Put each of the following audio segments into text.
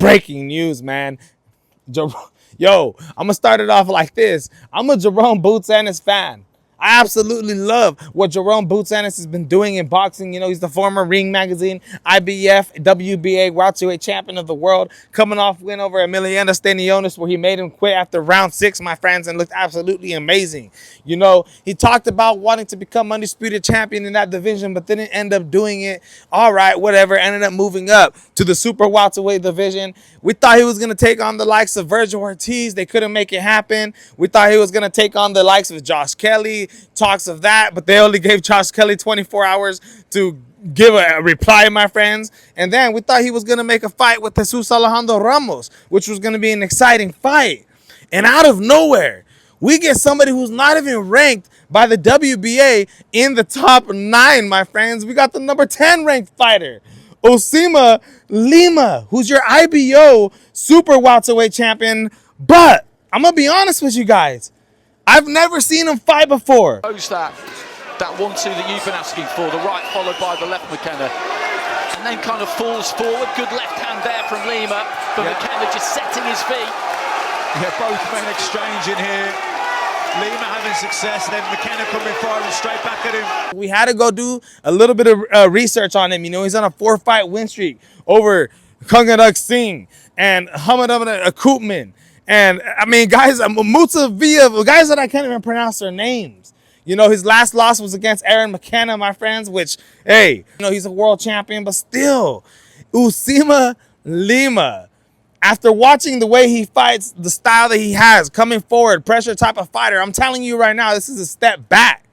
breaking news, man. Yo, I'm going to start it off like this. I'm a JARON Boots Ennis fan. I absolutely love what JARON Boots Ennis has been doing in boxing. You know, he's the former Ring Magazine, IBF, WBA welterweight champion of the world, coming off win over Emiliano Stenionis, where he made him quit after round 6, my friends, and looked absolutely amazing. You know, he talked about wanting to become undisputed champion in that division, but didn't end up doing it. All right, whatever. Ended up moving up to the super welterweight division. We thought he was going to take on the likes of Vergil Ortiz. They couldn't make it happen. We thought he was going to take on the likes of Josh Kelly. Talks of that, but they only gave Josh Kelly 24 hours to give a reply, my friends. And then we thought he was going to make a fight with Jesus Alejandro Ramos, which was going to be an exciting fight. And out of nowhere, we get somebody who's not even ranked by the WBA in the top 9, my friends. We got the number 10 ranked fighter, Uisma Lima, who's your IBO super welterweight champion. But I'm going to be honest with you guys. I've never seen him fight before. That 1-2 that you've been asking for, the right followed by the left McKenna. And then kind of falls forward. Good left hand there from Lima, but McKenna just setting his feet. Yeah, both men exchanging here. Lima having success, then McKenna coming firing straight back at him. We had to go do a little bit of research on him. You know, he's on a 4-fight win streak over Kungarak Singh and Hamad Koopman. And, I mean, guys, Mutsa Via, guys that I can't even pronounce their names. You know, his last loss was against Aaron McKenna, my friends, which, hey, you know, he's a world champion, but still, Uisma Lima, after watching the way he fights, the style that he has, coming forward, pressure type of fighter, I'm telling you right now, this is a step back.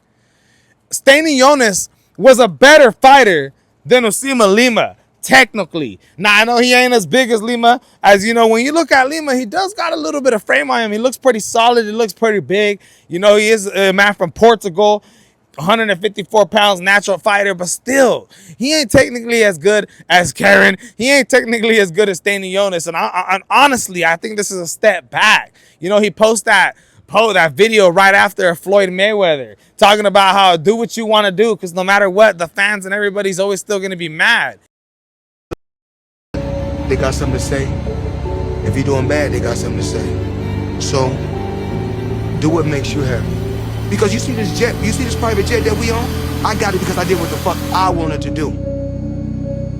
Stenionis was a better fighter than Uisma Lima. Technically. Now, I know he ain't as big as Lima. As you know, when you look at Lima, he does got a little bit of frame on him. He looks pretty solid. He looks pretty big. You know, he is a man from Portugal, 154 pounds, natural fighter, but still, he ain't technically as good as Karen. He ain't technically as good as Stenionis. And honestly, I think this is a step back. You know, he posts that video right after Floyd Mayweather, talking about how do what you want to do, because no matter what, the fans and everybody's always still going to be mad. They got something to say. If you're doing bad, they got something to say. So, do what makes you happy. Because you see this jet, you see this private jet that we own? I got it because I did what the fuck I wanted to do.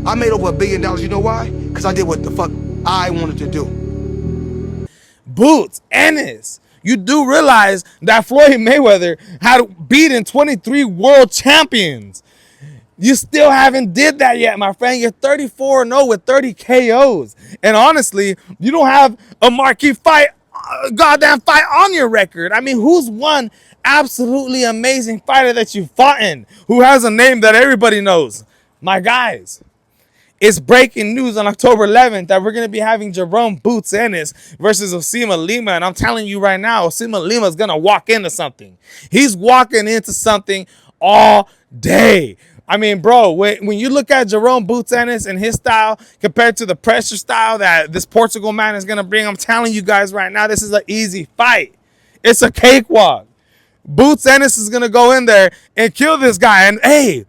I made over $1 billion, you know why? Because I did what the fuck I wanted to do. Boots Ennis, you do realize that Floyd Mayweather had beaten 23 world champions. You still haven't did that yet, my friend. You're 34-0 with 30 KOs. And honestly, you don't have a marquee fight, goddamn fight on your record. I mean, who's one absolutely amazing fighter that you've fought in who has a name that everybody knows? My guys, it's breaking news on October 11th that we're going to be having JARON Boots Ennis versus Uisma Lima. And I'm telling you right now, Uisma Lima is going to walk into something. He's walking into something all day. I mean, bro, when you look at JARON Boots Ennis and his style compared to the pressure style that this Portugal man is going to bring, I'm telling you guys right now, this is an easy fight. It's a cakewalk. Boots Ennis is going to go in there and kill this guy. And, hey,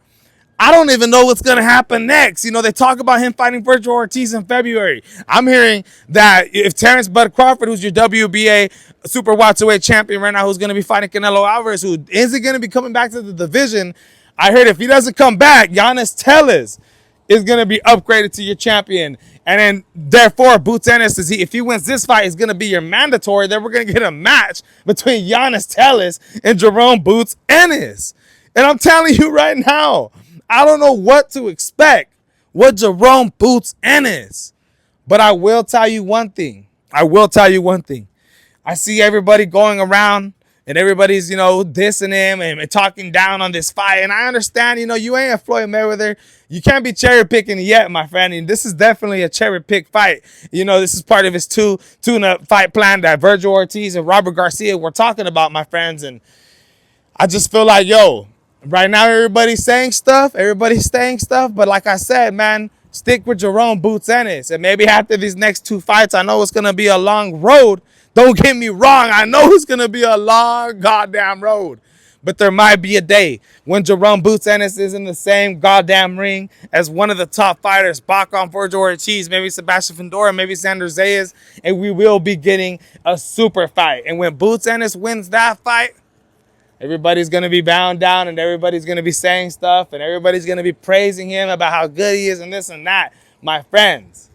I don't even know what's going to happen next. You know, they talk about him fighting Vergil Ortiz in February. I'm hearing that if Terrence Bud Crawford, who's your WBA super welterweight champion right now, who's going to be fighting Canelo Alvarez, who isn't going to be coming back to the division, I heard if he doesn't come back, Giannis Tellez is going to be upgraded to your champion. And then, therefore, Boots Ennis, if he wins this fight, is going to be your mandatory. Then we're going to get a match between Giannis Tellez and JARON Boots Ennis. And I'm telling you right now, I don't know what to expect with JARON Boots Ennis. But I will tell you one thing. I see everybody going around and everybody's, you know, dissing him and talking down on this fight. And I understand, you know, you ain't a Floyd Mayweather. You can't be cherry picking yet, my friend. And this is definitely a cherry pick fight. You know, this is part of his tune-up fight plan that Vergil Ortiz and Robert Garcia were talking about, my friends. And I just feel like, yo, right now everybody's saying stuff. But like I said, man, stick with JARON Boots Ennis. And maybe after these next 2 fights, I know it's going to be a long road. Don't get me wrong. I know it's going to be a long goddamn road. But there might be a day when JARON Boots Ennis is in the same goddamn ring as one of the top fighters, Bakon, Vergil, Ortiz, maybe Sebastian Fundora, maybe Sander Zayas, and we will be getting a super fight. And when Boots Ennis wins that fight, everybody's going to be bound down and everybody's going to be saying stuff and everybody's going to be praising him about how good he is and this and that. My friends,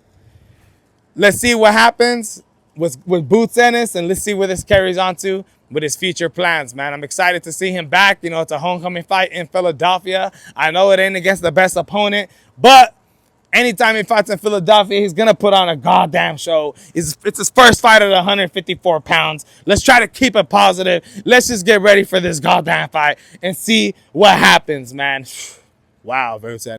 let's see what happens with Boots Ennis, and let's see where this carries on to with his future plans, man. I'm excited to see him back. You know, it's a homecoming fight in Philadelphia. I know it ain't against the best opponent, but anytime he fights in Philadelphia, he's going to put on a goddamn show. It's his first fight at 154 pounds. Let's try to keep it positive. Let's just get ready for this goddamn fight and see what happens, man. Wow, Boots Ennis.